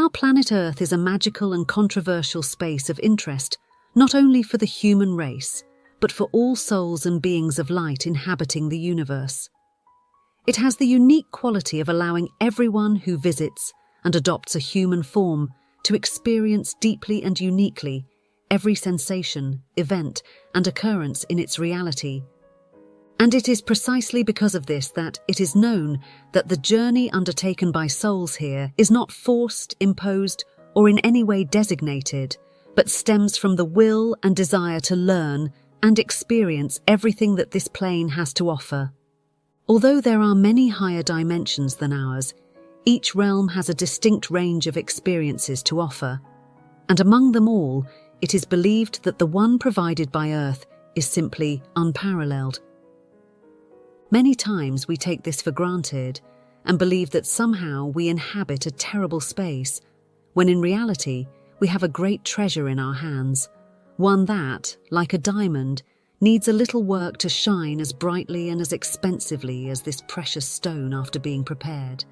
our planet Earth is a magical and controversial space of interest, not only for the human race, but for all souls and beings of light inhabiting the universe. It has the unique quality of allowing everyone who visits and adopts a human form to experience deeply and uniquely every sensation, event, and occurrence in its reality. And it is precisely because of this that it is known that the journey undertaken by souls here is not forced, imposed, or in any way designated, but stems from the will and desire to learn and experience everything that this plane has to offer. Although there are many higher dimensions than ours, each realm has a distinct range of experiences to offer, and among them all, it is believed that the one provided by Earth is simply unparalleled. Many times we take this for granted and believe that somehow we inhabit a terrible space, when in reality we have a great treasure in our hands, one that, like a diamond, needs a little work to shine as brightly and as expensively as this precious stone after being prepared.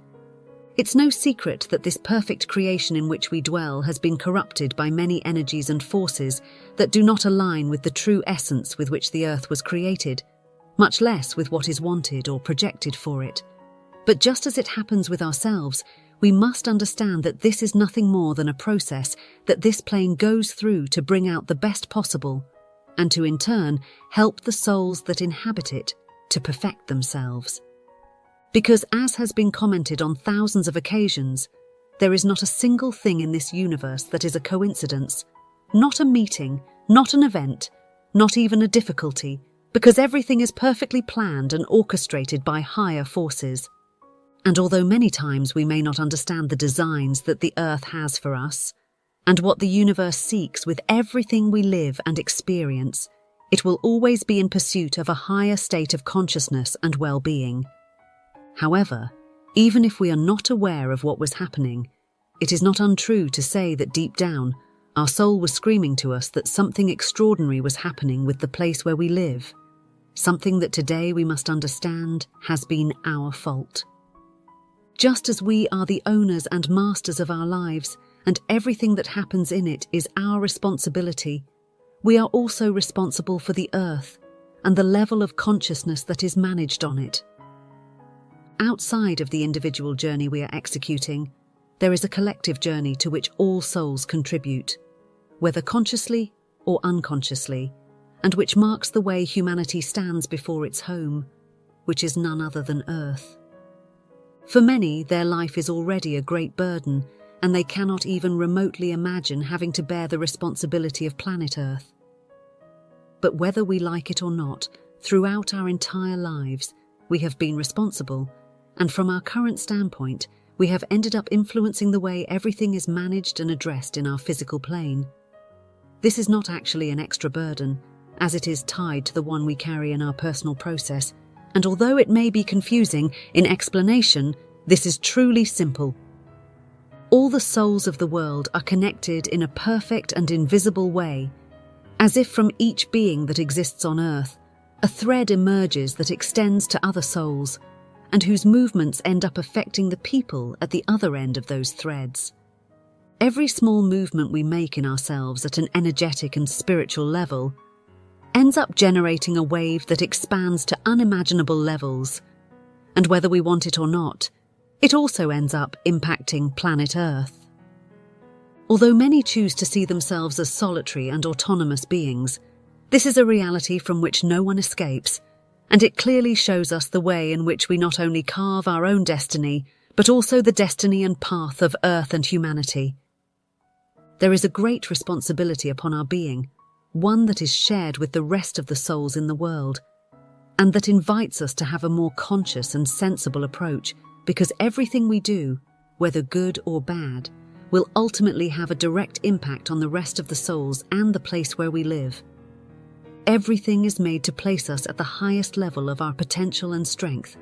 It's no secret that this perfect creation in which we dwell has been corrupted by many energies and forces that do not align with the true essence with which the Earth was created, much less with what is wanted or projected for it. But just as it happens with ourselves, we must understand that this is nothing more than a process that this plane goes through to bring out the best possible, and to in turn help the souls that inhabit it to perfect themselves. Because, as has been commented on thousands of occasions, there is not a single thing in this universe that is a coincidence, not a meeting, not an event, not even a difficulty, because everything is perfectly planned and orchestrated by higher forces. And although many times we may not understand the designs that the Earth has for us, and what the universe seeks with everything we live and experience, it will always be in pursuit of a higher state of consciousness and well-being. However, even if we are not aware of what was happening, it is not untrue to say that deep down, our soul was screaming to us that something extraordinary was happening with the place where we live, something that today we must understand has been our fault. Just as we are the owners and masters of our lives, and everything that happens in it is our responsibility, we are also responsible for the Earth and the level of consciousness that is managed on it. Outside of the individual journey we are executing, there is a collective journey to which all souls contribute, whether consciously or unconsciously, and which marks the way humanity stands before its home, which is none other than Earth. For many, their life is already a great burden, and they cannot even remotely imagine having to bear the responsibility of planet Earth. But whether we like it or not, throughout our entire lives, we have been responsible, and from our current standpoint, we have ended up influencing the way everything is managed and addressed in our physical plane. This is not actually an extra burden, as it is tied to the one we carry in our personal process, and although it may be confusing in explanation, this is truly simple. All the souls of the world are connected in a perfect and invisible way, as if from each being that exists on Earth, a thread emerges that extends to other souls, and whose movements end up affecting the people at the other end of those threads. Every small movement we make in ourselves at an energetic and spiritual level ends up generating a wave that expands to unimaginable levels, and whether we want it or not, it also ends up impacting planet Earth. Although many choose to see themselves as solitary and autonomous beings, this is a reality from which no one escapes, and it clearly shows us the way in which we not only carve our own destiny, but also the destiny and path of Earth and humanity. There is a great responsibility upon our being, one that is shared with the rest of the souls in the world, and that invites us to have a more conscious and sensible approach, because everything we do, whether good or bad, will ultimately have a direct impact on the rest of the souls and the place where we live. Everything is made to place us at the highest level of our potential and strength,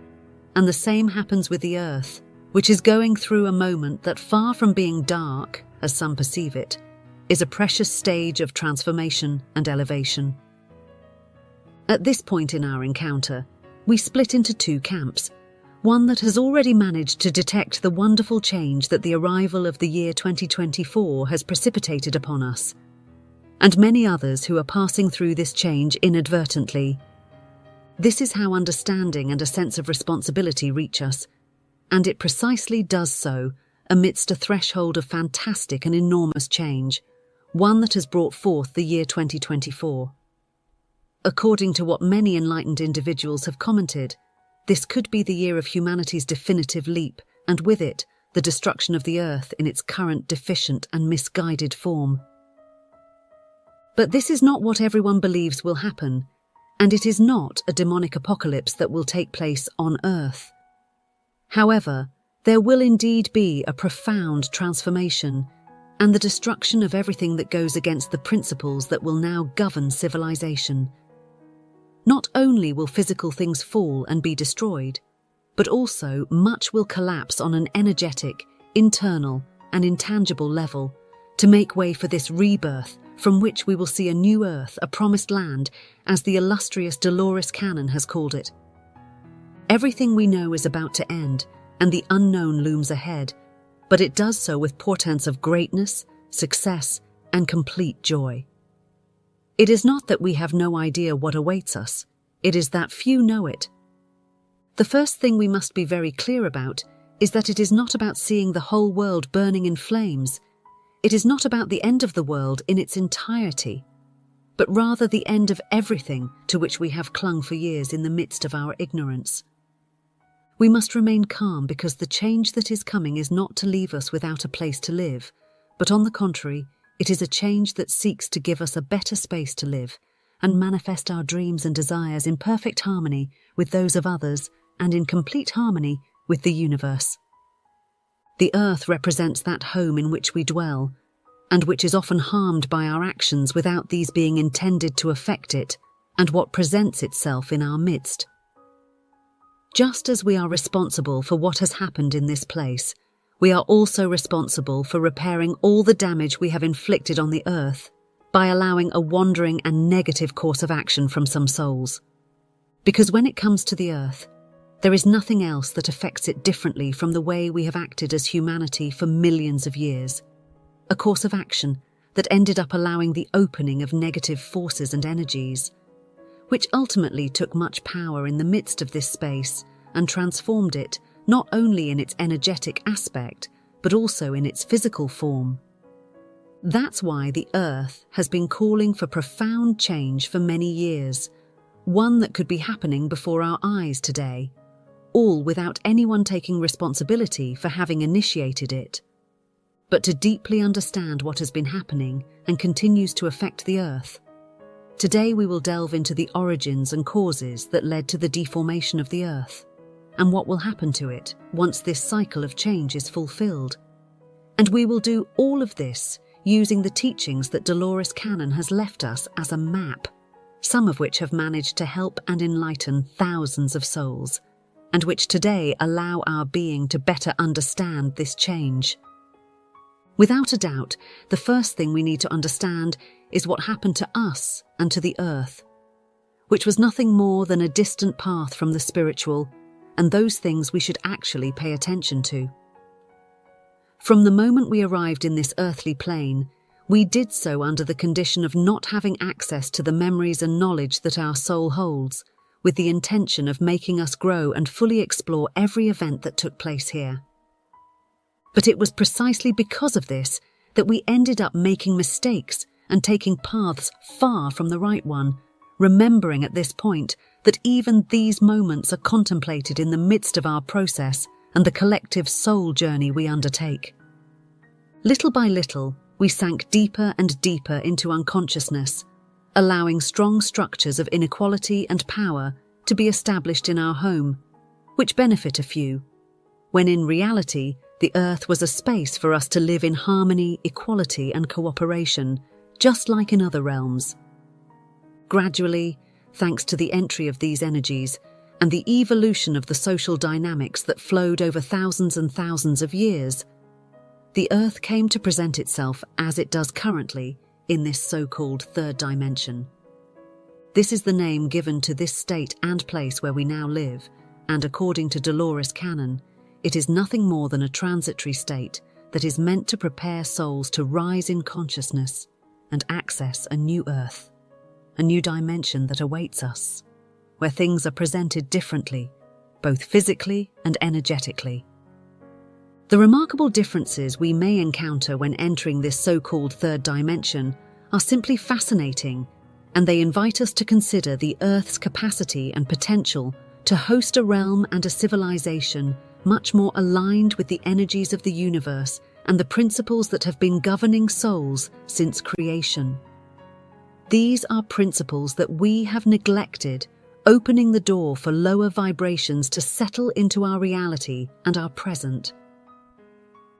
and the same happens with the Earth, which is going through a moment that, far from being dark, as some perceive it, is a precious stage of transformation and elevation. At this point in our encounter, we split into two camps, one that has already managed to detect the wonderful change that the arrival of the year 2024 has precipitated upon us, and many others who are passing through this change inadvertently. This is how understanding and a sense of responsibility reach us, and it precisely does so amidst a threshold of fantastic and enormous change, one that has brought forth the year 2024. According to what many enlightened individuals have commented, this could be the year of humanity's definitive leap, and with it, the destruction of the Earth in its current deficient and misguided form. But this is not what everyone believes will happen, and it is not a demonic apocalypse that will take place on Earth. However, there will indeed be a profound transformation and the destruction of everything that goes against the principles that will now govern civilization. Not only will physical things fall and be destroyed, but also much will collapse on an energetic, internal, and intangible level to make way for this rebirth from which we will see a new Earth, a promised land, as the illustrious Dolores canon has called it. Everything we know is about to end, and the unknown looms ahead, but it does so with portents of greatness, success, and complete joy. It is not that we have no idea what awaits us, it is that few know it. The first thing we must be very clear about is that it is not about seeing the whole world burning in flames. It is not about the end of the world in its entirety, but rather the end of everything to which we have clung for years in the midst of our ignorance. We must remain calm because the change that is coming is not to leave us without a place to live, but on the contrary, it is a change that seeks to give us a better space to live and manifest our dreams and desires in perfect harmony with those of others and in complete harmony with the universe. The Earth represents that home in which we dwell, and which is often harmed by our actions without these being intended to affect it, and what presents itself in our midst. Just as we are responsible for what has happened in this place, we are also responsible for repairing all the damage we have inflicted on the Earth by allowing a wandering and negative course of action from some souls. Because when it comes to the Earth, there is nothing else that affects it differently from the way we have acted as humanity for millions of years. A course of action that ended up allowing the opening of negative forces and energies, which ultimately took much power in the midst of this space and transformed it not only in its energetic aspect, but also in its physical form. That's why the Earth has been calling for profound change for many years, one that could be happening before our eyes today, all without anyone taking responsibility for having initiated it. But to deeply understand what has been happening and continues to affect the Earth, today we will delve into the origins and causes that led to the deformation of the Earth, and what will happen to it once this cycle of change is fulfilled. And we will do all of this using the teachings that Dolores Canon has left us as a map, some of which have managed to help and enlighten thousands of souls, and which today allow our being to better understand this change. Without a doubt, the first thing we need to understand is what happened to us and to the Earth, which was nothing more than a distant path from the spiritual, and those things we should actually pay attention to. From the moment we arrived in this earthly plane, we did so under the condition of not having access to the memories and knowledge that our soul holds, with the intention of making us grow and fully explore every event that took place here. But it was precisely because of this that we ended up making mistakes and taking paths far from the right one, remembering at this point that even these moments are contemplated in the midst of our process and the collective soul journey we undertake. Little by little, we sank deeper and deeper into unconsciousness, allowing strong structures of inequality and power to be established in our home, which benefit a few, when in reality, the Earth was a space for us to live in harmony, equality, and cooperation, just like in other realms. Gradually, thanks to the entry of these energies and the evolution of the social dynamics that flowed over thousands and thousands of years, the Earth came to present itself as it does currently in this so-called third dimension. This is the name given to this state and place where we now live, and according to Dolores canon, it is nothing more than a transitory state that is meant to prepare souls to rise in consciousness and access a new earth, a new dimension that awaits us, where things are presented differently, both physically and energetically. The remarkable differences we may encounter when entering this so-called third dimension are simply fascinating, and they invite us to consider the Earth's capacity and potential to host a realm and a civilization much more aligned with the energies of the universe and the principles that have been governing souls since creation. These are principles that we have neglected, opening the door for lower vibrations to settle into our reality and our present.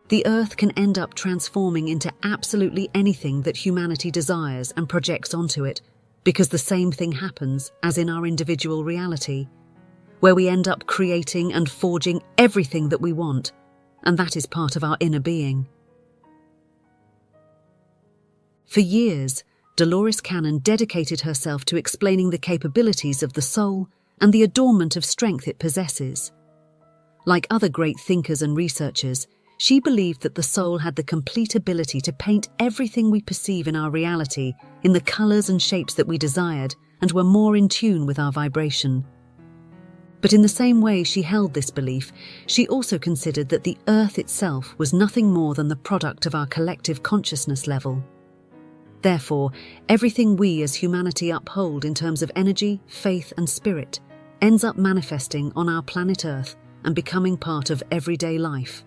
The Earth can end up transforming into absolutely anything that humanity desires and projects onto it, because the same thing happens as in our individual reality, where we end up creating and forging everything that we want, and that is part of our inner being. For years, Dolores Cannon dedicated herself to explaining the capabilities of the soul and the adornment of strength it possesses. Like other great thinkers and researchers, she believed that the soul had the complete ability to paint everything we perceive in our reality in the colours and shapes that we desired and were more in tune with our vibration. But in the same way she held this belief, she also considered that the Earth itself was nothing more than the product of our collective consciousness level. Therefore, everything we as humanity uphold in terms of energy, faith and spirit ends up manifesting on our planet Earth and becoming part of everyday life.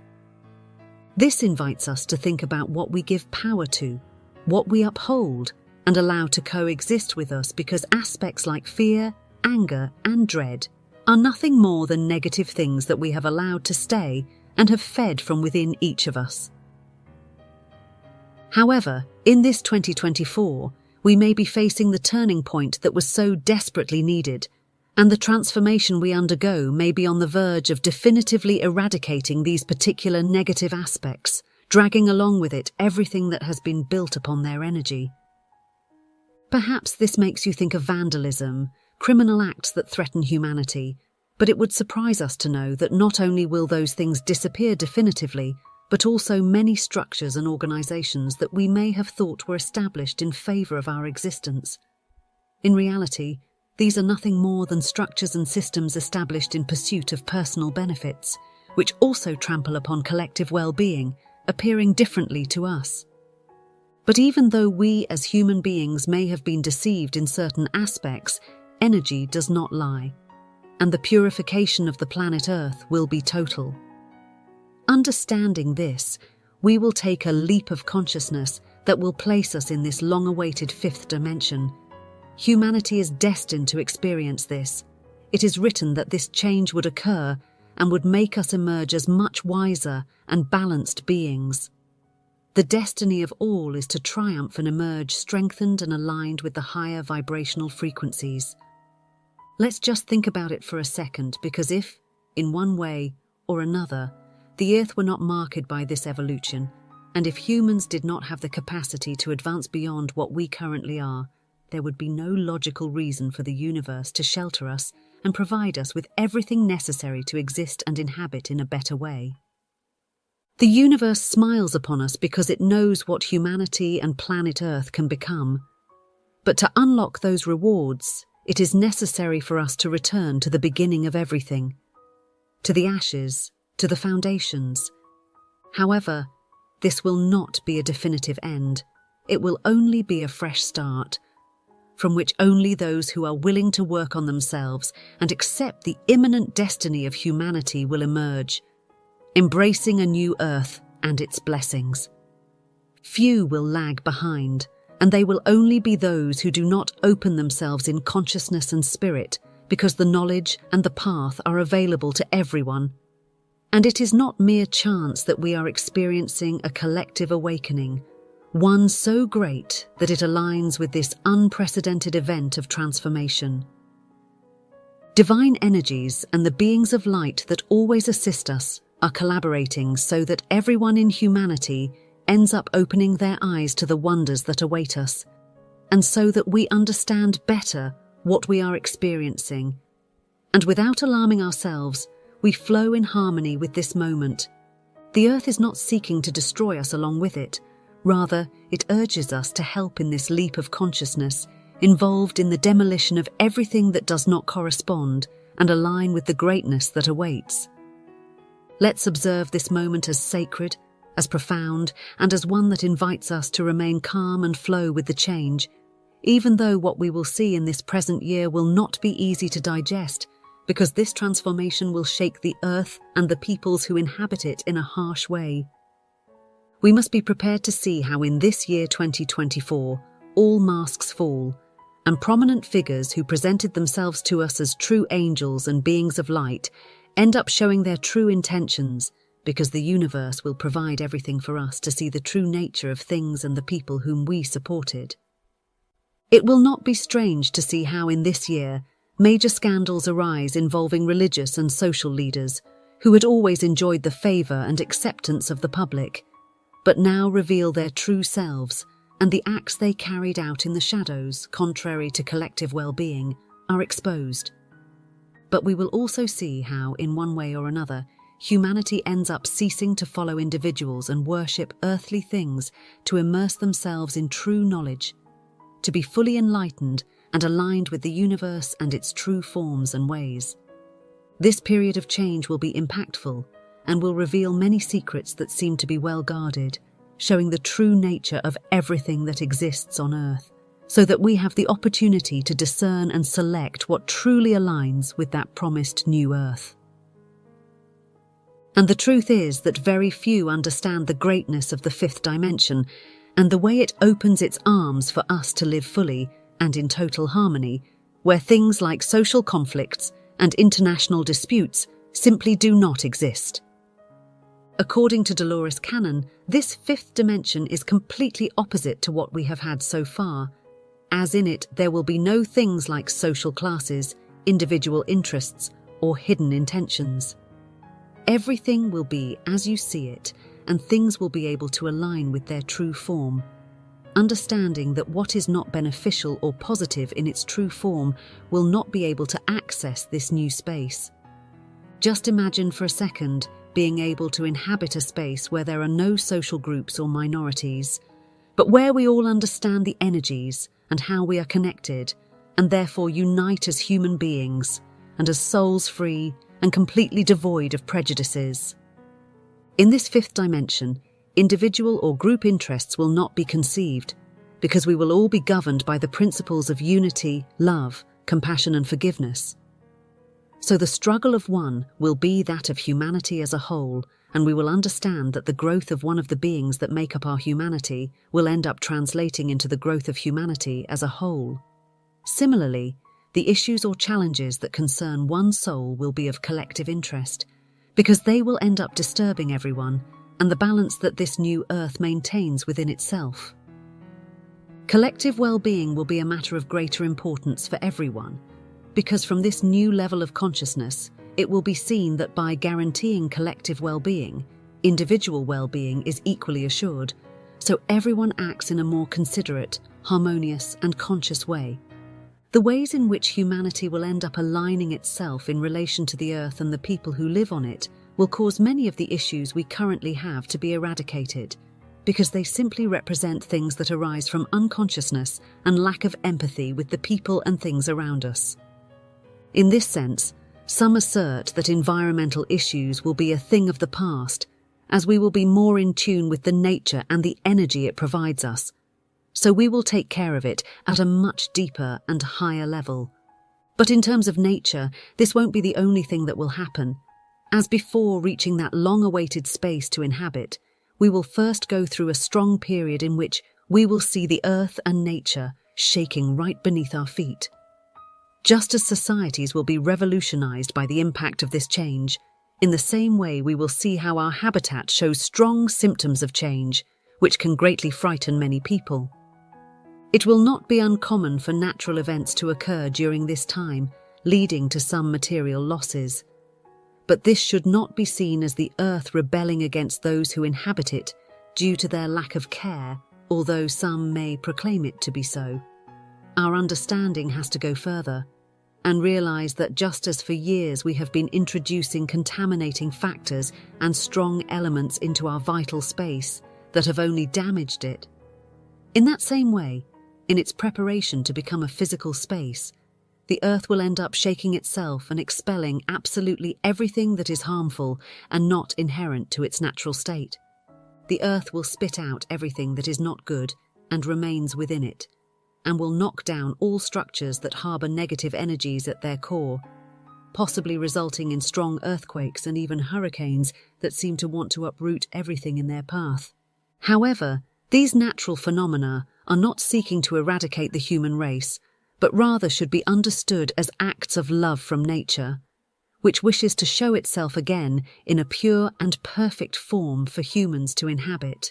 This invites us to think about what we give power to, what we uphold and allow to coexist with us, because aspects like fear, anger and dread are nothing more than negative things that we have allowed to stay and have fed from within each of us. However, in this 2024, we may be facing the turning point that was so desperately needed, and the transformation we undergo may be on the verge of definitively eradicating these particular negative aspects, dragging along with it everything that has been built upon their energy. Perhaps this makes you think of vandalism, criminal acts that threaten humanity, but it would surprise us to know that not only will those things disappear definitively, but also many structures and organisations that we may have thought were established in favour of our existence. In reality, these are nothing more than structures and systems established in pursuit of personal benefits, which also trample upon collective well-being, appearing differently to us. But even though we as human beings may have been deceived in certain aspects, energy does not lie, and the purification of the planet Earth will be total. Understanding this, we will take a leap of consciousness that will place us in this long-awaited fifth dimension. Humanity is destined to experience this. It is written that this change would occur and would make us emerge as much wiser and balanced beings. The destiny of all is to triumph and emerge strengthened and aligned with the higher vibrational frequencies. Let's just think about it for a second, because if, in one way or another, the Earth were not marked by this evolution, and if humans did not have the capacity to advance beyond what we currently are, there would be no logical reason for the universe to shelter us and provide us with everything necessary to exist and inhabit in a better way. The universe smiles upon us because it knows what humanity and planet Earth can become. But to unlock those rewards, it is necessary for us to return to the beginning of everything, to the ashes, to the foundations. However, this will not be a definitive end. It will only be a fresh start, from which only those who are willing to work on themselves and accept the imminent destiny of humanity will emerge, embracing a new Earth and its blessings. Few will lag behind, and they will only be those who do not open themselves in consciousness and spirit, because the knowledge and the path are available to everyone. And it is not mere chance that we are experiencing a collective awakening, one so great that it aligns with this unprecedented event of transformation. Divine energies and the beings of light that always assist us are collaborating so that everyone in humanity ends up opening their eyes to the wonders that await us, and so that we understand better what we are experiencing, And without alarming ourselves, we flow in harmony with this moment. The earth is not seeking to destroy us along with it. Rather, it urges us to help in this leap of consciousness, involved in the demolition of everything that does not correspond and align with the greatness that awaits. Let's observe this moment as sacred, as profound, and as one that invites us to remain calm and flow with the change, even though what we will see in this present year will not be easy to digest, because this transformation will shake the earth and the peoples who inhabit it in a harsh way. We must be prepared to see how in this year 2024, all masks fall, and prominent figures who presented themselves to us as true angels and beings of light end up showing their true intentions, because the universe will provide everything for us to see the true nature of things and the people whom we supported. It will not be strange to see how in this year, major scandals arise involving religious and social leaders who had always enjoyed the favour and acceptance of the public, but now reveal their true selves, and the acts they carried out in the shadows, contrary to collective well-being, are exposed. But we will also see how, in one way or another, humanity ends up ceasing to follow individuals and worship earthly things to immerse themselves in true knowledge, to be fully enlightened and aligned with the universe and its true forms and ways. This period of change will be impactful and will reveal many secrets that seem to be well guarded, showing the true nature of everything that exists on Earth, so that we have the opportunity to discern and select what truly aligns with that promised new Earth. And the truth is that very few understand the greatness of the fifth dimension and the way it opens its arms for us to live fully and in total harmony, where things like social conflicts and international disputes simply do not exist. According to Dolores canon, this fifth dimension is completely opposite to what we have had so far, as in it there will be no things like social classes, individual interests, or hidden intentions. Everything will be as you see it, and things will be able to align with their true form. Understanding that what is not beneficial or positive in its true form will not be able to access this new space. Just imagine for a second being able to inhabit a space where there are no social groups or minorities, but where we all understand the energies and how we are connected, and therefore unite as human beings and as souls free and completely devoid of prejudices. In this fifth dimension, individual or group interests will not be conceived, because we will all be governed by the principles of unity, love, compassion and forgiveness. So the struggle of one will be that of humanity as a whole, and we will understand that the growth of one of the beings that make up our humanity will end up translating into the growth of humanity as a whole. Similarly, the issues or challenges that concern one soul will be of collective interest, because they will end up disturbing everyone and the balance that this new earth maintains within itself. Collective well-being will be a matter of greater importance for everyone, because from this new level of consciousness, it will be seen that by guaranteeing collective well-being, individual well-being is equally assured, so everyone acts in a more considerate, harmonious and conscious way. The ways in which humanity will end up aligning itself in relation to the earth and the people who live on it will cause many of the issues we currently have to be eradicated, because they simply represent things that arise from unconsciousness and lack of empathy with the people and things around us. In this sense, some assert that environmental issues will be a thing of the past, as we will be more in tune with the nature and the energy it provides us, so we will take care of it at a much deeper and higher level. But in terms of nature, this won't be the only thing that will happen. As before reaching that long-awaited space to inhabit, we will first go through a strong period in which we will see the earth and nature shaking right beneath our feet. Just as societies will be revolutionized by the impact of this change, in the same way we will see how our habitat shows strong symptoms of change, which can greatly frighten many people. It will not be uncommon for natural events to occur during this time, leading to some material losses. But this should not be seen as the earth rebelling against those who inhabit it due to their lack of care, although some may proclaim it to be so. Our understanding has to go further. and realize that just as for years we have been introducing contaminating factors and strong elements into our vital space that have only damaged it, in that same way, in its preparation to become a physical space, the Earth will end up shaking itself and expelling absolutely everything that is harmful and not inherent to its natural state. The Earth will spit out everything that is not good and remains within it, and will knock down all structures that harbour negative energies at their core, possibly resulting in strong earthquakes and even hurricanes that seem to want to uproot everything in their path. However, these natural phenomena are not seeking to eradicate the human race, but rather should be understood as acts of love from nature, which wishes to show itself again in a pure and perfect form for humans to inhabit.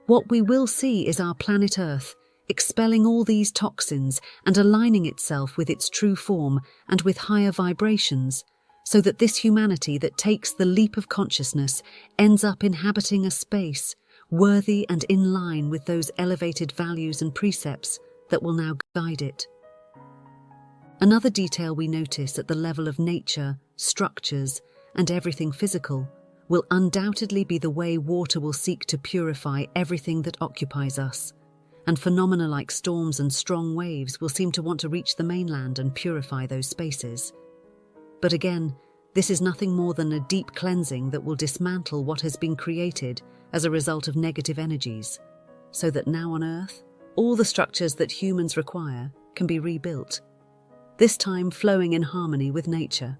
What we will see is our planet Earth expelling all these toxins and aligning itself with its true form and with higher vibrations, so that this humanity that takes the leap of consciousness ends up inhabiting a space worthy and in line with those elevated values and precepts that will now guide it. Another detail we notice at the level of nature, structures, and everything physical will undoubtedly be the way water will seek to purify everything that occupies us, and phenomena like storms and strong waves will seem to want to reach the mainland and purify those spaces. But again, this is nothing more than a deep cleansing that will dismantle what has been created as a result of negative energies, so that now on Earth, all the structures that humans require can be rebuilt, this time flowing in harmony with nature.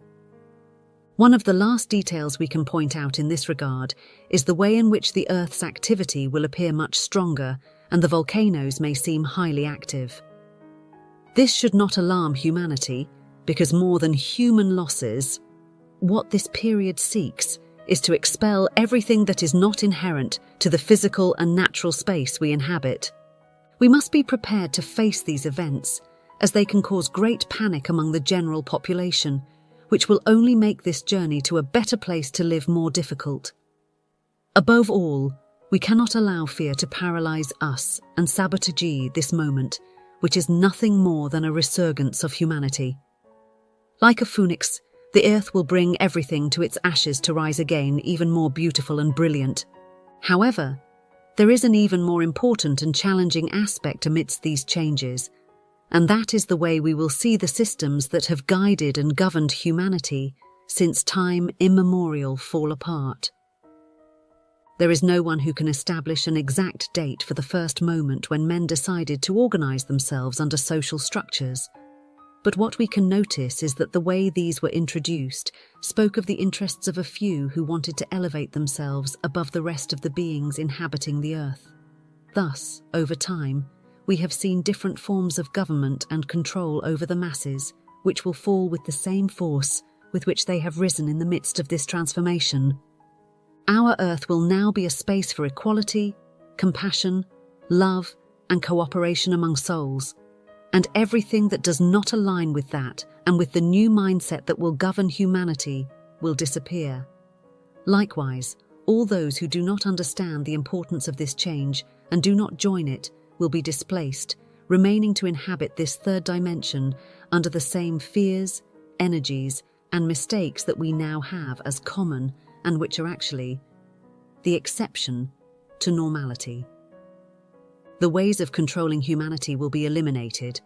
One of the last details we can point out in this regard is the way in which the Earth's activity will appear much stronger and the volcanoes may seem highly active. This should not alarm humanity, because more than human losses, what this period seeks is to expel everything that is not inherent to the physical and natural space we inhabit. We must be prepared to face these events, as they can cause great panic among the general population, which will only make this journey to a better place to live more difficult. Above all, we cannot allow fear to paralyze us and sabotage this moment, which is nothing more than a resurgence of humanity. Like a phoenix, the Earth will bring everything to its ashes to rise again even more beautiful and brilliant. However, there is an even more important and challenging aspect amidst these changes, and that is the way we will see the systems that have guided and governed humanity since time immemorial fall apart. There is no one who can establish an exact date for the first moment when men decided to organize themselves under social structures, but what we can notice is that the way these were introduced spoke of the interests of a few who wanted to elevate themselves above the rest of the beings inhabiting the Earth. Thus, over time, we have seen different forms of government and control over the masses, which will fall with the same force with which they have risen in the midst of this transformation. Our Earth will now be a space for equality, compassion, love, and cooperation among souls, and everything that does not align with that and with the new mindset that will govern humanity will disappear. Likewise, all those who do not understand the importance of this change and do not join it will be displaced, remaining to inhabit this third dimension under the same fears, energies, and mistakes that we now have as common and which are actually the exception to normality. The ways of controlling humanity will be eliminated,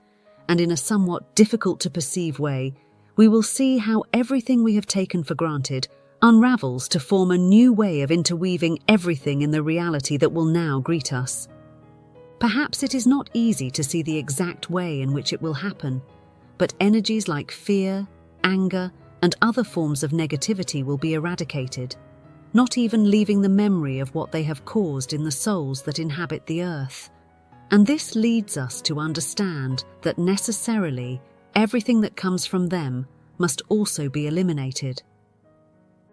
and in a somewhat difficult-to-perceive way, we will see how everything we have taken for granted unravels to form a new way of interweaving everything in the reality that will now greet us. Perhaps it is not easy to see the exact way in which it will happen, but energies like fear, anger, and other forms of negativity will be eradicated, not even leaving the memory of what they have caused in the souls that inhabit the Earth. And this leads us to understand that necessarily everything that comes from them must also be eliminated.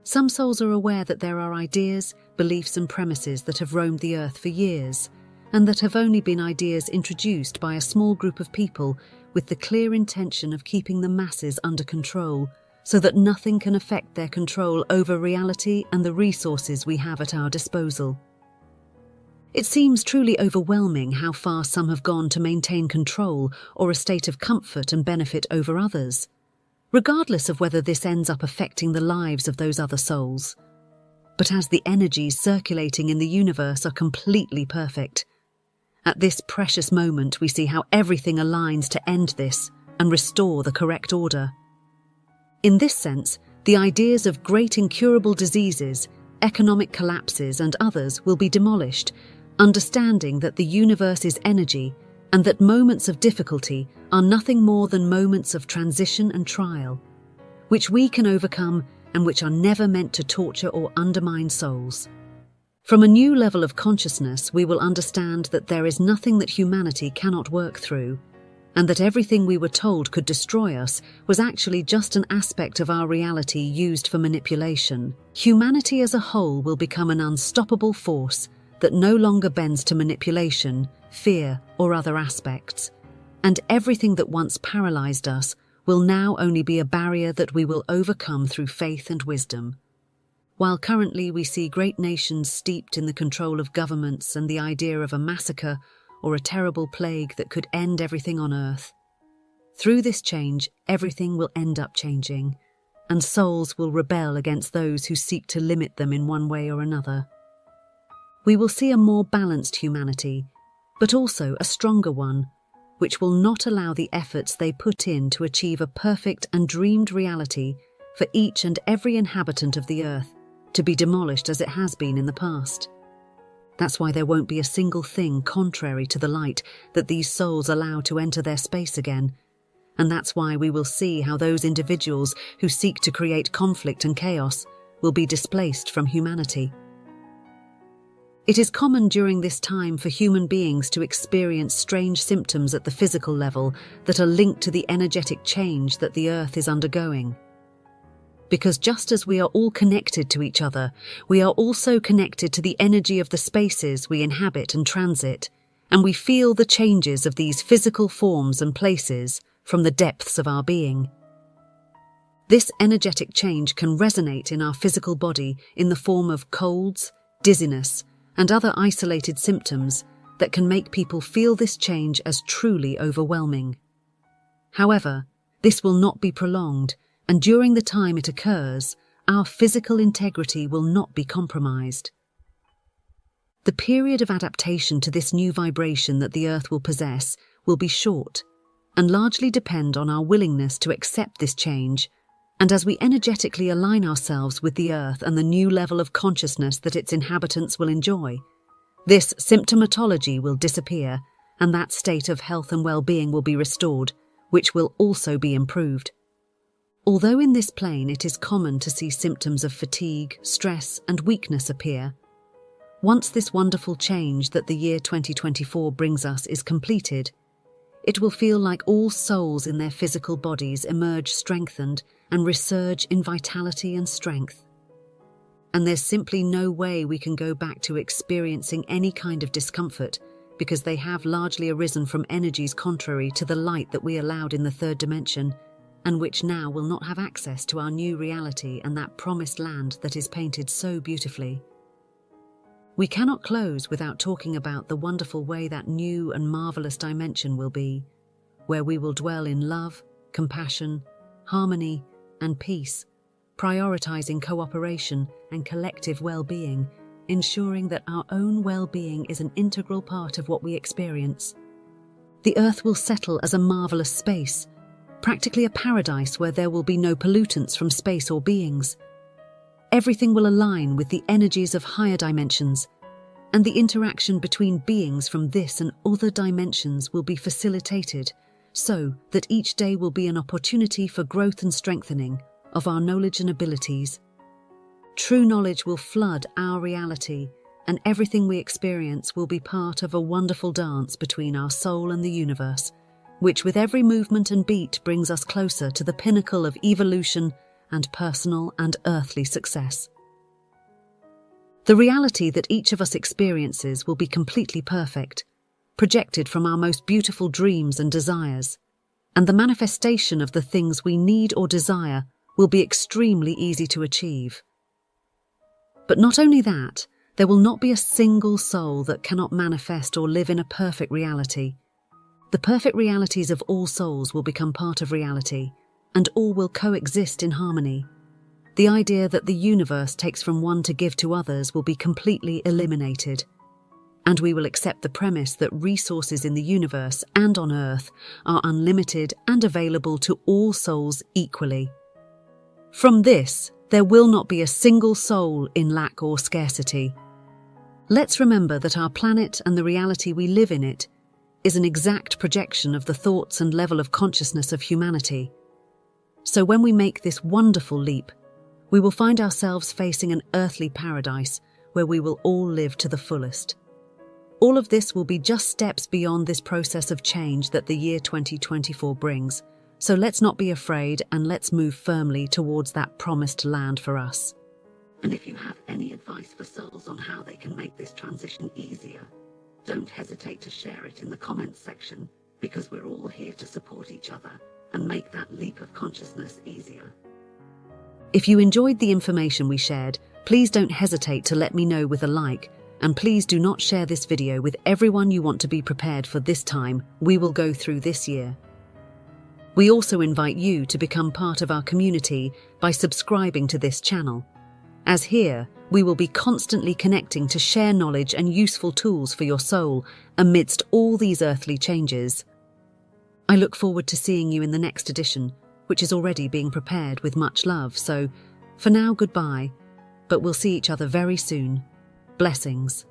Some souls are aware that there are ideas, beliefs, and premises that have roamed the Earth for years, and that have only been ideas introduced by a small group of people with the clear intention of keeping the masses under control, so that nothing can affect their control over reality and the resources we have at our disposal. It seems truly overwhelming how far some have gone to maintain control or a state of comfort and benefit over others, regardless of whether this ends up affecting the lives of those other souls. But as the energies circulating in the universe are completely perfect, at this precious moment we see how everything aligns to end this and restore the correct order. In this sense, the ideas of great incurable diseases, economic collapses and others will be demolished, understanding that the universe is energy and that moments of difficulty are nothing more than moments of transition and trial, which we can overcome and which are never meant to torture or undermine souls. From a new level of consciousness, we will understand that there is nothing that humanity cannot work through, and that everything we were told could destroy us was actually just an aspect of our reality used for manipulation. Humanity as a whole will become an unstoppable force that no longer bends to manipulation, fear, or other aspects, and everything that once paralyzed us will now only be a barrier that we will overcome through faith and wisdom. While currently we see great nations steeped in the control of governments and the idea of a massacre or a terrible plague that could end everything on earth, through this change, everything will end up changing, and souls will rebel against those who seek to limit them in one way or another. We will see a more balanced humanity, but also a stronger one, which will not allow the efforts they put in to achieve a perfect and dreamed reality for each and every inhabitant of the earth to be demolished as it has been in the past. That's why there won't be a single thing contrary to the light that these souls allow to enter their space again, and that's why we will see how those individuals who seek to create conflict and chaos will be displaced from humanity. It is common during this time for human beings to experience strange symptoms at the physical level that are linked to the energetic change that the earth is undergoing. Because just as we are all connected to each other, we are also connected to the energy of the spaces we inhabit and transit, and we feel the changes of these physical forms and places from the depths of our being. This energetic change can resonate in our physical body in the form of colds, dizziness, and other isolated symptoms that can make people feel this change as truly overwhelming. However, this will not be prolonged, and during the time it occurs, our physical integrity will not be compromised. The period of adaptation to this new vibration that the earth will possess will be short, and largely depend on our willingness to accept this change, and as we energetically align ourselves with the earth and the new level of consciousness that its inhabitants will enjoy, this symptomatology will disappear, and that state of health and well-being will be restored, which will also be improved. Although in this plane it is common to see symptoms of fatigue, stress, and weakness appear, once this wonderful change that the year 2024 brings us is completed, it will feel like all souls in their physical bodies emerge strengthened and resurge in vitality and strength. And there's simply no way we can go back to experiencing any kind of discomfort, because they have largely arisen from energies contrary to the light that we allowed in the third dimension, and which now will not have access to our new reality and that promised land that is painted so beautifully. We cannot close without talking about the wonderful way that new and marvelous dimension will be, where we will dwell in love, compassion, harmony, and peace, prioritizing cooperation and collective well-being, ensuring that our own well-being is an integral part of what we experience. The earth will settle as a marvelous space, practically a paradise where there will be no pollutants from space or beings. Everything will align with the energies of higher dimensions, and the interaction between beings from this and other dimensions will be facilitated, so that each day will be an opportunity for growth and strengthening of our knowledge and abilities. True knowledge will flood our reality, and everything we experience will be part of a wonderful dance between our soul and the universe, which with every movement and beat brings us closer to the pinnacle of evolution and personal and earthly success. The reality that each of us experiences will be completely perfect, projected from our most beautiful dreams and desires, and the manifestation of the things we need or desire will be extremely easy to achieve. But not only that, There will not be a single soul that cannot manifest or live in a perfect reality. The perfect realities of all souls will become part of reality, and all will coexist in harmony. The idea that the universe takes from one to give to others will be completely eliminated, and we will accept the premise that resources in the universe and on Earth are unlimited and available to all souls equally. From this, there will not be a single soul in lack or scarcity. Let's remember that our planet and the reality we live in it is an exact projection of the thoughts and level of consciousness of humanity. So when we make this wonderful leap, we will find ourselves facing an earthly paradise where we will all live to the fullest. All of this will be just steps beyond this process of change that the year 2024 brings. So let's not be afraid and let's move firmly towards that promised land for us. And if you have any advice for souls on how they can make this transition easier, don't hesitate to share it in the comments section, because we're all here to support each other and make that leap of consciousness easier. If you enjoyed the information we shared, please don't hesitate to let me know with a like, and please do not share this video with everyone you want to be prepared for this time we will go through this year. We also invite you to become part of our community by subscribing to this channel, as here we will be constantly connecting to share knowledge and useful tools for your soul amidst all these earthly changes. I look forward to seeing you in the next edition, which is already being prepared with much love. So, for now, goodbye, but we'll see each other very soon. Blessings.